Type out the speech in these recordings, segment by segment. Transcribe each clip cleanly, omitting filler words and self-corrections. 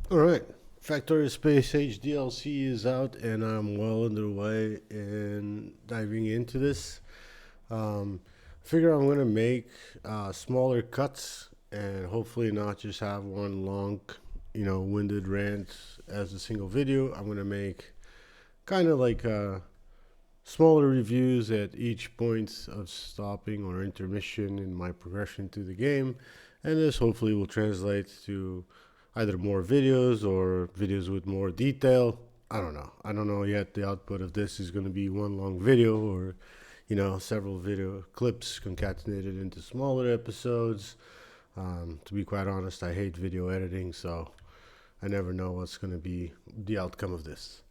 Alright, Factorio Space Age DLC is out, and I'm well underway in diving into this. Figure I'm going to make smaller cuts and hopefully not just have one long, winded rant as a single video. I'm going to make kind of like smaller reviews at each point of stopping or intermission in my progression through the game, and this hopefully will translate to either more videos or videos with more detail. I don't know yet. The output of this is going to be one long video or, several video clips concatenated into smaller episodes. To be quite honest, I hate video editing, so I never know what's going to be the outcome of this.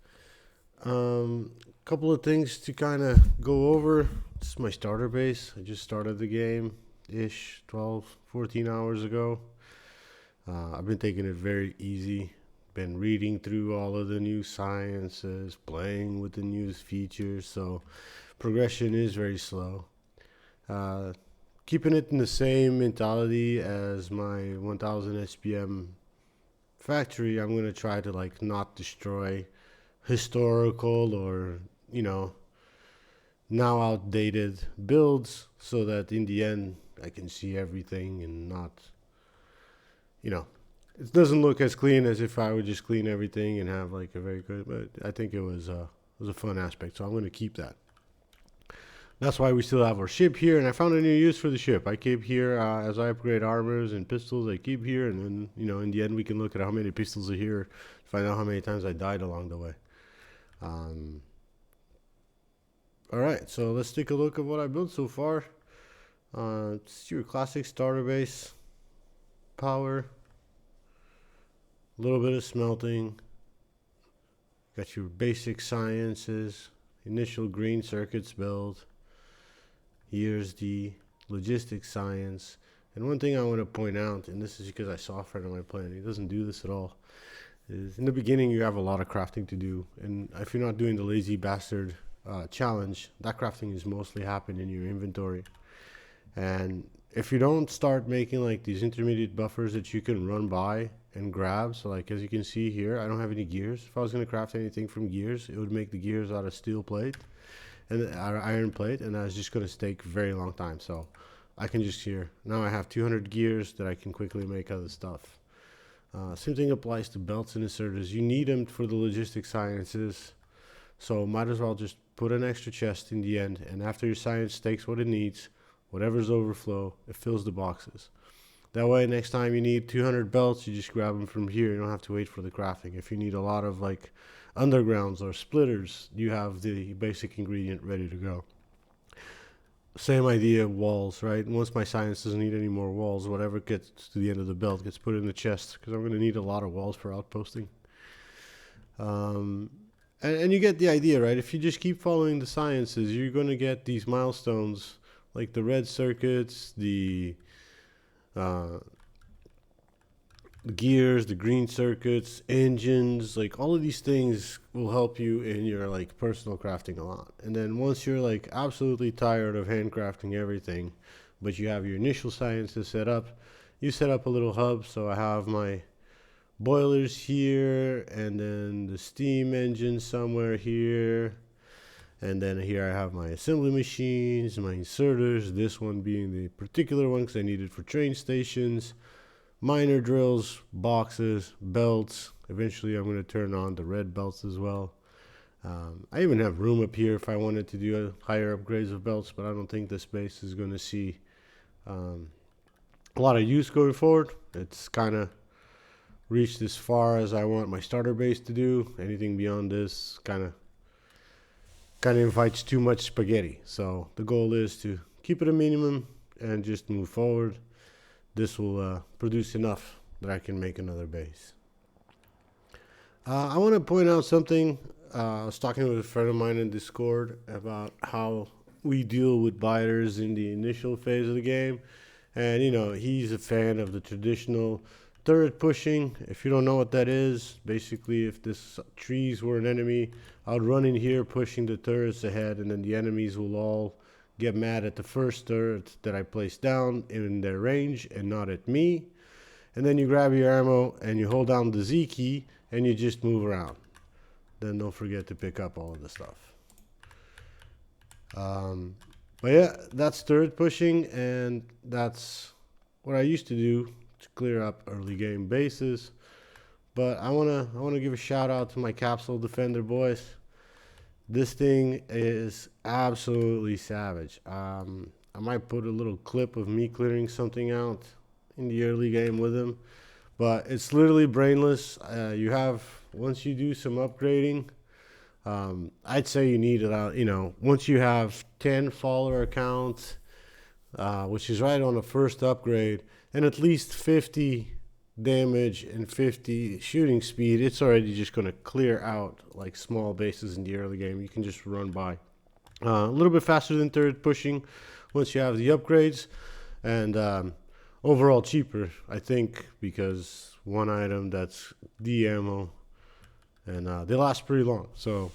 Couple of things to kind of go over. This is my starter base. I just started the game ish 12, 14 hours ago. I've been taking it very easy. Been reading through all of the new sciences, playing with the new features, so progression is very slow. Uh, Keeping it in the same mentality as my 1000 SPM factory, I'm gonna try to like not destroy historical or you know now outdated builds, so that in the end I can see everything and not you know it doesn't look as clean as if I would just clean everything and have like a very good. But I think it was a fun aspect, so I'm going to keep that. That's why we still have our ship here, and I found a new use for the ship. I keep here as I upgrade armors and pistols. I keep here, and then in the end we can look at how many pistols are here, find out how many times I died along the way. Um, all right, so let's take a look at what I built so far. It's your classic starter base, power, a little bit of smelting. Got your basic sciences, initial green circuits build. Here's the logistics science. And one thing I want to point out, and this is because I saw a friend of mine playing, he doesn't do this at all, is in the beginning you have a lot of crafting to do. And if you're not doing the lazy bastard challenge, that crafting is mostly happening in your inventory. And if you don't start making like these intermediate buffers that you can run by and grab, so like as you can see here, I don't have any gears. If I was going to craft anything from gears, it would make the gears out of steel plate and iron plate, and that's just going to take a very long time. So I can just here now I have 200 gears that I can quickly make other stuff. Same thing applies to belts and inserters. You need them for the logistic sciences, so might as well just put an extra chest in the end, and after your science takes what it needs, whatever's overflow, it fills the boxes. That way, next time you need 200 belts, you just grab them from here. You don't have to wait for the crafting. If you need a lot of like undergrounds or splitters, you have the basic ingredient ready to go. Same idea, walls, right? Once my science doesn't need any more walls, whatever gets to the end of the belt gets put in the chest, because I'm going to need a lot of walls for outposting. Um, and you get the idea, right? If you just keep following the sciences, you're going to get these milestones like the red circuits, uh, the gears, the green circuits, engines, like all of these things will help you in your like personal crafting a lot. And then once you're like absolutely tired of handcrafting everything, but you have your initial sciences set up, you set up a little hub. So I have my boilers here, and then the steam engine somewhere here. And then here I have my assembly machines, my inserters, this one being the particular one because I need it for train stations, miner drills, boxes, belts. Eventually I'm going to turn on the red belts as well. I even have room up here if I wanted to do higher upgrades of belts, but I don't think this base is going to see a lot of use going forward. It's kind of reached as far as I want my starter base to do. Anything beyond this kind of invites too much spaghetti. So the goal is to keep it a minimum and just move forward. This will produce enough that I can make another base. I want to point out something. I was talking with a friend of mine in Discord about how we deal with biters in the initial phase of the game. And, he's a fan of the traditional turret pushing. If you don't know what that is, basically, if this trees were an enemy, I would run in here pushing the turrets ahead, and then the enemies will all get mad at the first turret that I place down in their range and not at me. and then you grab your ammo and you hold down the Z key and you just move around. Then don't forget to pick up all of the stuff. But yeah, that's turret pushing, and that's what I used to do to clear up early game bases. But I wanna give a shout out to my capsule defender boys. This thing is absolutely savage. I might put a little clip of me clearing something out in the early game with him, but it's literally brainless. You have, once you do some upgrading, I'd say you need about, once you have 10 follower accounts, which is right on the first upgrade, and at least 50 damage and 50 shooting speed, it's already just going to clear out like small bases in the early game. You can just run by. A little bit faster than turret pushing once you have the upgrades, and overall cheaper, I think, because one item that's the ammo, and they last pretty long. So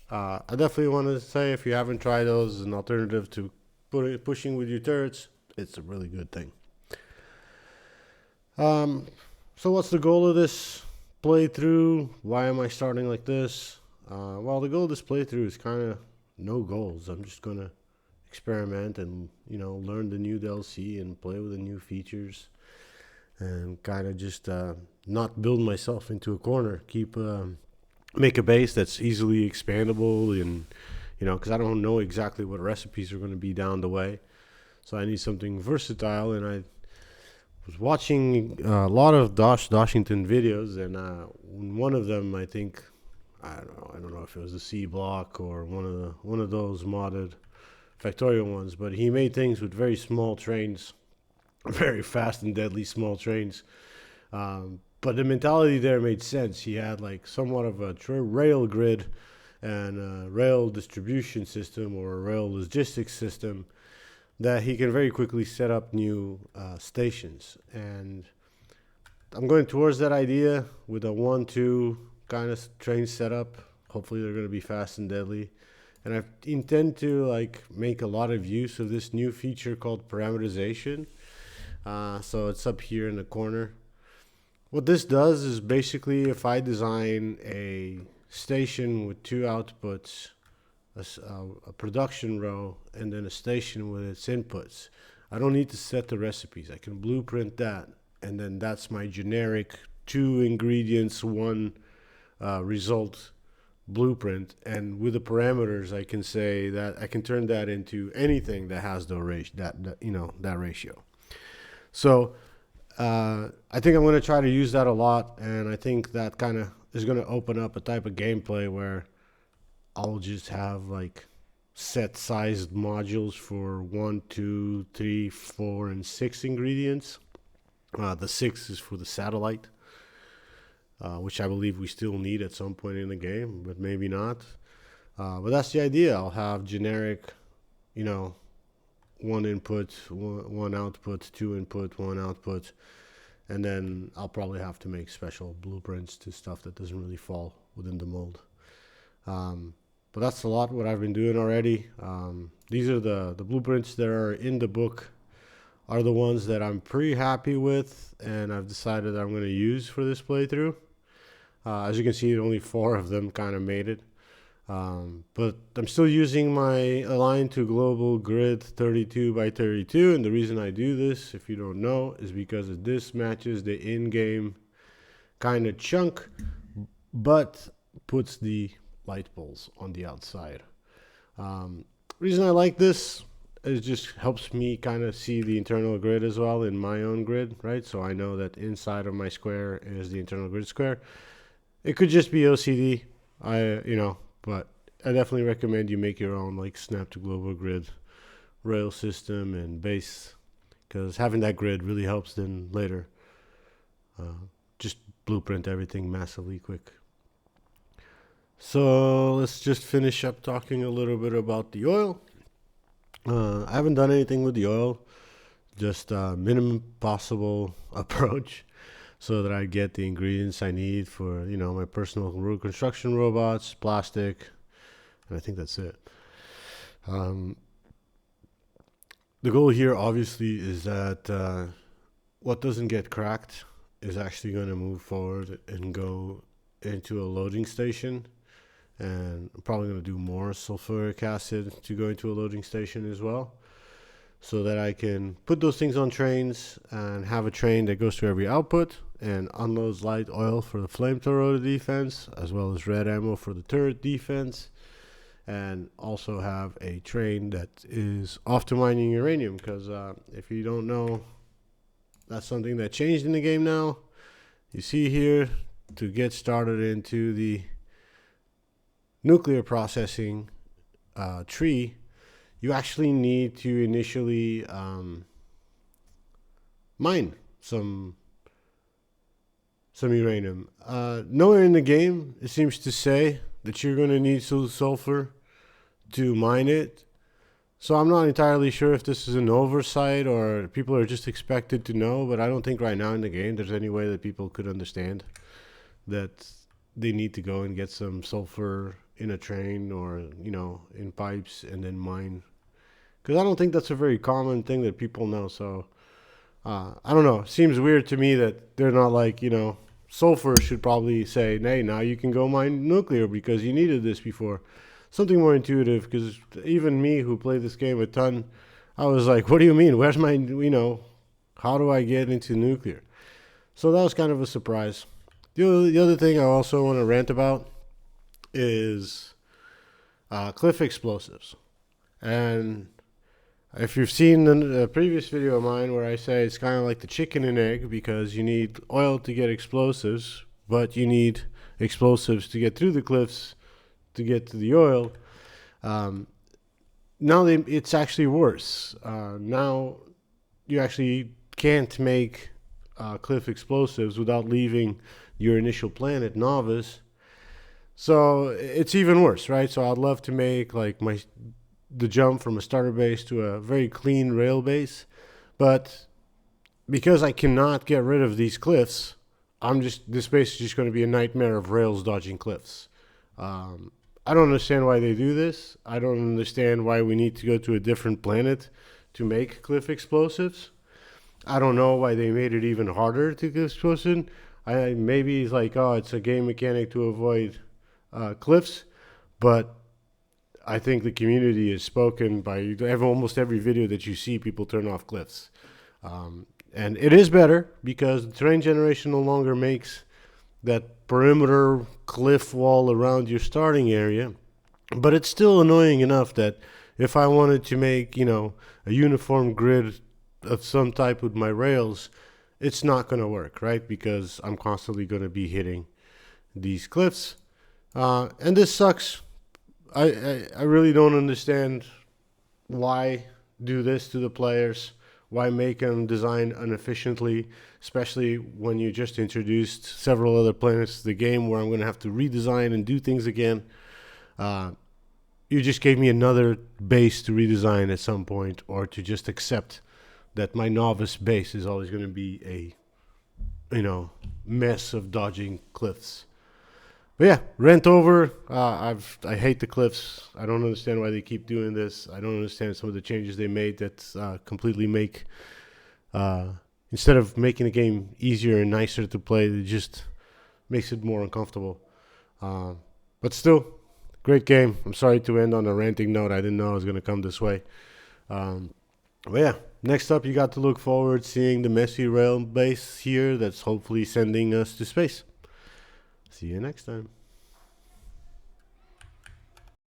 I definitely want to say, if you haven't tried those as an alternative to pushing with your turrets, it's a really good thing. So what's the goal of this playthrough? Why am I starting like this? Well, the goal of this playthrough is kind of no goals. I'm just gonna experiment and learn the new DLC and play with the new features, and kind of just not build myself into a corner. Make a base that's easily expandable, and because I don't know exactly what recipes are going to be down the way, so I need something versatile. And I was watching a lot of Dashington videos, and one of them, I think, I don't know if it was the C block or one of those modded Factorio ones, but he made things with very small trains, very fast and deadly small trains. But the mentality there made sense. He had like somewhat of a rail grid and a rail distribution system, or a rail logistics system, that he can very quickly set up new stations. And I'm going towards that idea with a 1-2 kind of train setup. Hopefully they're going to be fast and deadly. And I intend to make a lot of use of this new feature called parameterization. So it's up here in the corner. What this does is basically, if I design a station with two outputs, a production row, and then a station with its inputs, I don't need to set the recipes. I can blueprint that, and then that's my generic 2 ingredients, 1 result blueprint. And with the parameters, I can say that I can turn that into anything that has that ratio. So I think I'm going to try to use that a lot, and I think that kind of is going to open up a type of gameplay where I'll just have set sized modules for 1, 2, 3, 4, and 6 ingredients. The 6 is for the satellite, which I believe we still need at some point in the game, but maybe not. But that's the idea. I'll have generic, 1 input, 1 output, 2 input, 1 output, and then I'll probably have to make special blueprints to stuff that doesn't really fall within the mold. But that's a lot what I've been doing already. These are the blueprints that are in the book, are the ones that I'm pretty happy with, and I've decided that I'm going to use for this playthrough. As you can see, only 4 of them kind of made it. But I'm still using my align to global grid 32 by 32, and the reason I do this, if you don't know, is because this matches the in-game kind of chunk, but puts the light poles on the outside. Reason I like this is just helps me kind of see the internal grid as well in my own grid, right? So I know that inside of my square is the internal grid square. It could just be OCD, but I definitely recommend you make your own snap to global grid rail system and base, because having that grid really helps then later just blueprint everything massively quick. So let's just finish up talking a little bit about the oil. I haven't done anything with the oil, just minimum possible approach, so that I get the ingredients I need for my personal construction robots, plastic, and I think that's it. The goal here obviously is that what doesn't get cracked is actually going to move forward and go into a loading station. And I'm probably going to do more sulfuric acid to go into a loading station as well, so that I can put those things on trains and have a train that goes to every output and unloads light oil for the flamethrower defense, as well as red ammo for the turret defense, and also have a train that is off to mining uranium, because if you don't know, that's something that changed in the game now. You see here, to get started into the nuclear processing tree, you actually need to initially mine some uranium. Nowhere in the game it seems to say that you're going to need sulfur to mine it. So I'm not entirely sure if this is an oversight or people are just expected to know, but I don't think right now in the game there's any way that people could understand that they need to go and get some sulfur in a train or, in pipes and then mine. Because I don't think that's a very common thing that people know. So I don't know. It seems weird to me that they're not like, sulfur should probably say, hey, now you can go mine nuclear because you needed this before. Something more intuitive, because even me who played this game a ton, I was like, what do you mean? Where's my, how do I get into nuclear? So that was kind of a surprise. The other thing I also want to rant about is cliff explosives. And if you've seen a previous video of mine where I say it's kind of like the chicken and egg, because you need oil to get explosives, but you need explosives to get through the cliffs to get to the oil. Now it's actually worse. Now you actually can't make cliff explosives without leaving your initial planet, Nauvis. So it's even worse, right? So I'd love to make like the jump from a starter base to a very clean rail base, but because I cannot get rid of these cliffs, this base is just going to be a nightmare of rails dodging cliffs. I don't understand why they do this. I don't understand why we need to go to a different planet to make cliff explosives. I don't know why they made it even harder to get explosives. Maybe it's like, it's a game mechanic to avoid cliffs, but I think the community is spoken by almost every video that you see. People turn off cliffs, and it is better because the terrain generation no longer makes that perimeter cliff wall around your starting area, but it's still annoying enough that if I wanted to make a uniform grid of some type with my rails, it's not going to work, right? Because I'm constantly going to be hitting these cliffs, and this sucks. I really don't understand why do this to the players. Why make them design inefficiently, especially when you just introduced several other planets to the game where I'm going to have to redesign and do things again. You just gave me another base to redesign at some point, or to just accept that my novice base is always going to be a mess of dodging cliffs. But yeah, rant over. I hate the cliffs. I don't understand why they keep doing this. I don't understand some of the changes they made that completely make, instead of making the game easier and nicer to play, it just makes it more uncomfortable. But still, great game. I'm sorry to end on a ranting note. I didn't know I was going to come this way. But yeah, next up, you got to look forward seeing the messy rail base here that's hopefully sending us to space. See you next time.